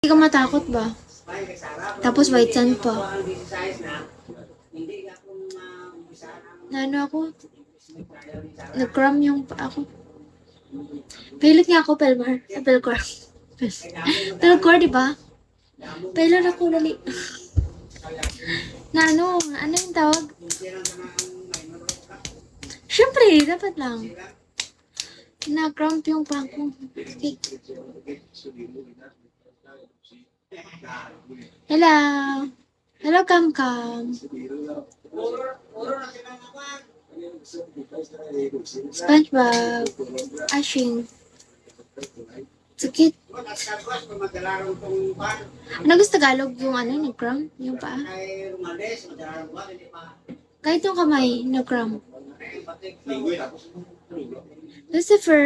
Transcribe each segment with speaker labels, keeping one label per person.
Speaker 1: Hindi ka matakot ba? Tapos white sand pa. Na ano ako? Nag-cram yung pa ako. Pilot nga ako, Pelmar. Pelcor. Pelcor, di ba? Pilot ako, dali. Na ano yung tawag? Siyempre, dapat lang. Na-cramp yung pako. Okay. Hello. Hello, Kam Kam. SpongeBob. Ashing. Sakit. Ano gusto Tagalog yung ano, nag-cramp? Yung paa? Kahit yung kamay, nag-cramp. Lucifer.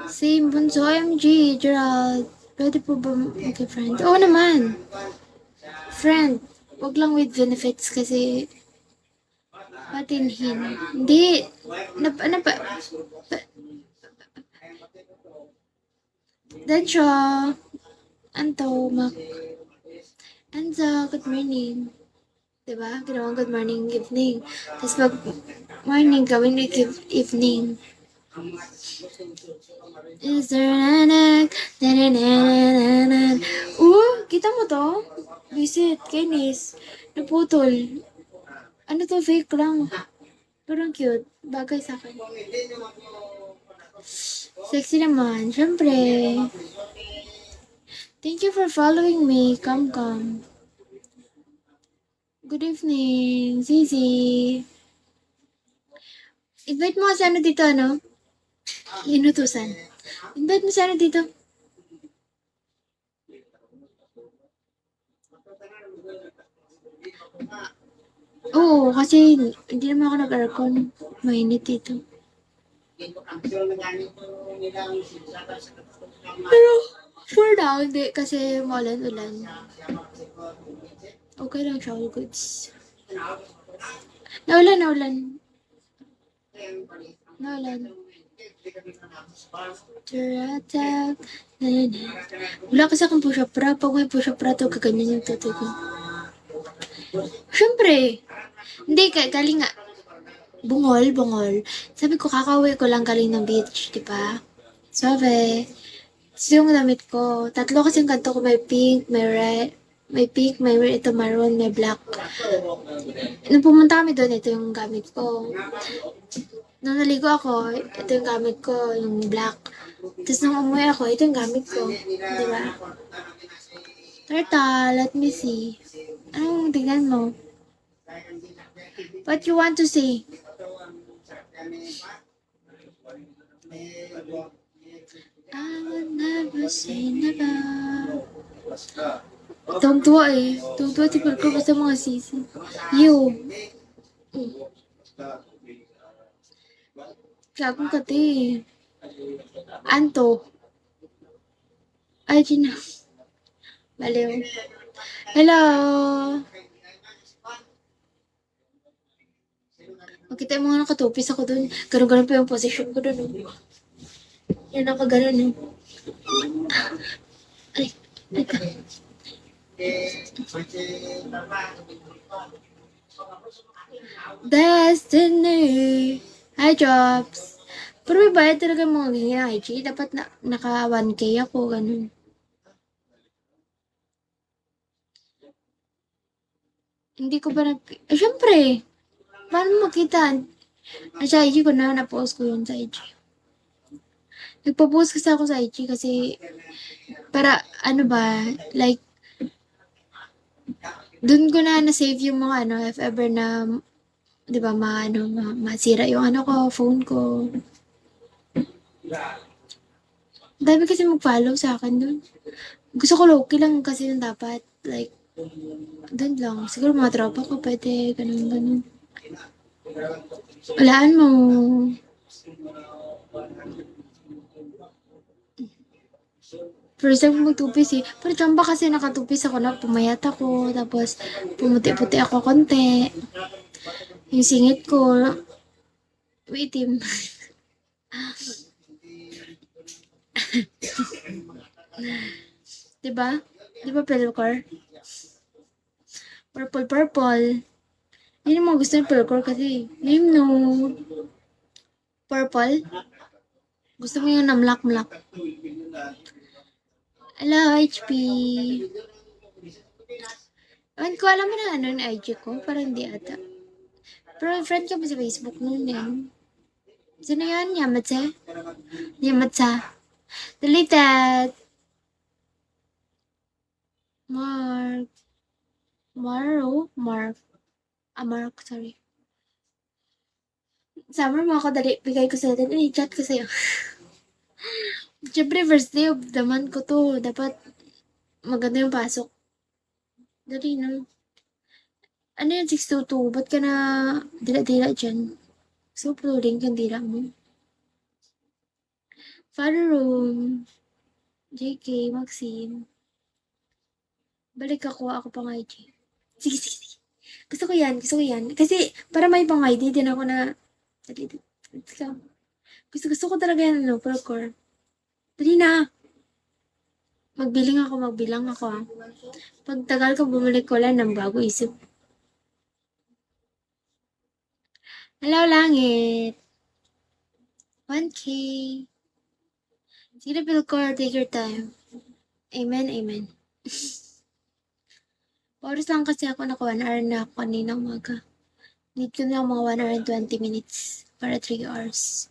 Speaker 1: Same bunso. OMG, Gerald. Pwede po ba mag-friend? Oo naman. Friend. Wag lang with benefits kasi patinhin. Hindi. Ano pa? Densyo. Anto. Enzo, good morning. Diba? Ginawang good morning, evening. Tapos pag morning, gawin ni evening. Is there an egg? Kita mo to? Visit, Kenis. Naputol. Ano to? Fake lang. Parang cute. Bagay sa akin. Sexy naman. Siyempre. Thank you for following me. Come. Good evening, Zizi. Invite mo sa ano dito, ano? Inutusan. Invite mo sa ano dito. Oo, kasi hindi naman ako nag-aircon. Mainit dito. Pero, for now, hindi. Kasi maulan-ulan. Okay lang siya, all goods. Naulan. Turatak. Wala kasi akong push-up bra. Pag may push-up bra to, kaganyan yung tutoy ko. Siyempre. Hindi, galing nga. Bungol. Sabi ko, kakauwi ko lang galing ng beach, di ba? Sabi. So, yung damit ko. 3 kasi yung kanto ko. May pink, may red. May pink, may red, ito maroon, may black. Nung pumunta kami doon, ito yung gamit ko. Nung naligo ako, ito yung gamit ko, yung black. Tapos nung umuwi ako, ito yung gamit ko. Di ba? Turtle, let me see. Anong tingnan mo? What you want to say? I would never say never. Tuwang-tuwa eh. Tuwang-tuwa si Perko basta mga sisi. You. Gagong kati. Anto. Ay, Gina. Baliw. Hello. Makita yung mga nakatupis ako dun. Ganun-ganun pa yung position ko dun. Yan nakaganon. Ay. Destiny. Hi, Jobs. Pero may bayad talaga mga ganyan IG. Dapat naka 1K ako, ganun. Hindi ko ba syempre. Paano makita? Sa IG ko na-post ko yun sa IG. Nagpo-post kasi ako sa IG kasi para ano ba, like dun ko na-save yung mga ano, if ever na, di ba, masira yung ano ko, phone ko. Dami kasi mag-follow sa akin dun. Gusto ko low-key lang kasi yung dapat, like, dun lang. Siguro mga tropa ko pwede, ganun. Walaan mo. First time ko magtupis eh. Pero chamba kasi nakatupis ako na pumayat ako. Tapos pumuti-puti ako konti. Yung singit ko, itim. Diba? Diba Pelcor? Purple, purple. Hindi mo gusto yung Pelcor kasi. Name no. Purple? Gusto mo yung namlak-mlak. Hello, HP. Ewan ko, alam mo na ano yung IG ko? Parang hindi ata. Pero friend ka ba sa Facebook noon eh? Sino yan? Yamatse? Yamatsa. Deleted. Mark. Maro? Mark. Mark, sorry. Summer mo ako dali. Bigay ko sa'yo. Dali, chat ko sa'yo. Siyempre, first day of the month ko to. Dapat maganda yung pasok. Dali na. Ano yan, 622? Ba't ka na dila-dila dyan? So, uploading yung dila mo. Father Room. JK, Maxine. Balik ako pang IG. Sige, sige, sige. Gusto ko yan, gusto ko yan. Kasi, para may pang ID din ako na, dali, let's go. Gusto ko talaga yan, ano, Procore. Dali na. Magbilang ako ah. Pag tagal ko bumalik ko lang ng bago isip. Hello, langit. 1K. Sige na, Procore, take your time. Amen, amen. Oras lang kasi ako naka 1 hour na ako kanina umaga. Need ko na mga 1 hour and 20 minutes para 3 hours.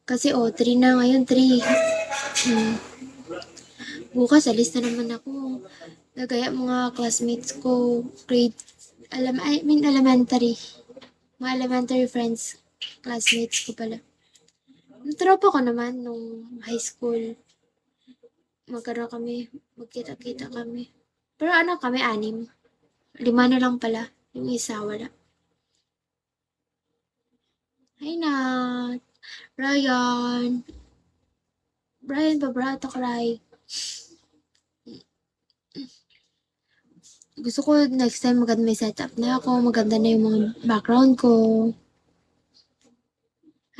Speaker 1: Kasi 3 na ngayon, 3. Bukas, alis na naman ako. Gagaya mga classmates ko, elementary. Mga elementary friends, classmates ko pala. Tropa ko naman nung high school. Magkita-kita kami. Pero kami, 6. 5 na lang pala. Yung isa, wala. Hi, Nat. Ryan. Brian pa, bra, takray. Gusto ko next time maganda may setup na ako. Maganda na yung mga background ko.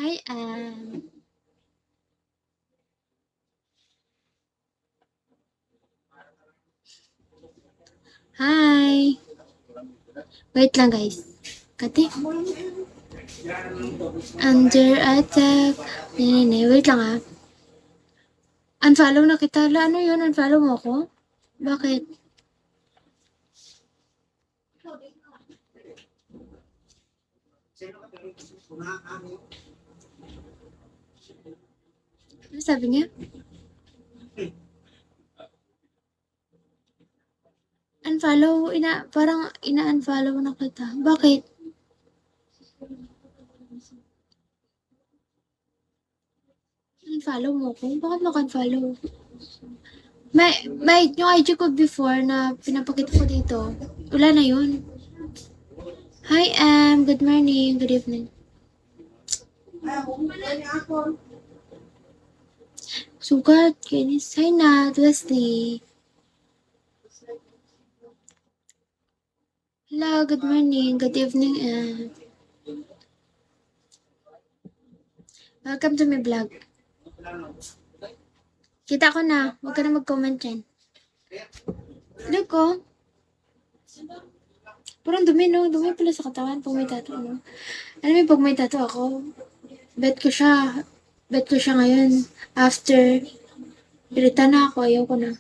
Speaker 1: Hi, Ann. Hi. Wait lang, guys. Kati. Under attack. Wait lang ah. Unfollow na kita. Ano yun? Unfollow mo ako? Bakit? Ano sabi niya? Unfollow, parang ina-unfollow na kita. Bakit? Unfollow mo ko? Bakit mo unfollow? May yung IG ko before na pinapakita ko dito. Wala na yun. Hi, good morning, good evening. Sugat, kinis. Hi, Nat, Wesley. Hello, good morning, good evening, welcome to my vlog. Kita ko na, huwag ka na mag-comment dyan. Hello ko. Parang dumi, no? Dumi pala sa katawan pag may tattoo, no? Alam mo, pag may tattoo ako, bet ko siya ngayon. After, pirita na ako, ayaw ko na.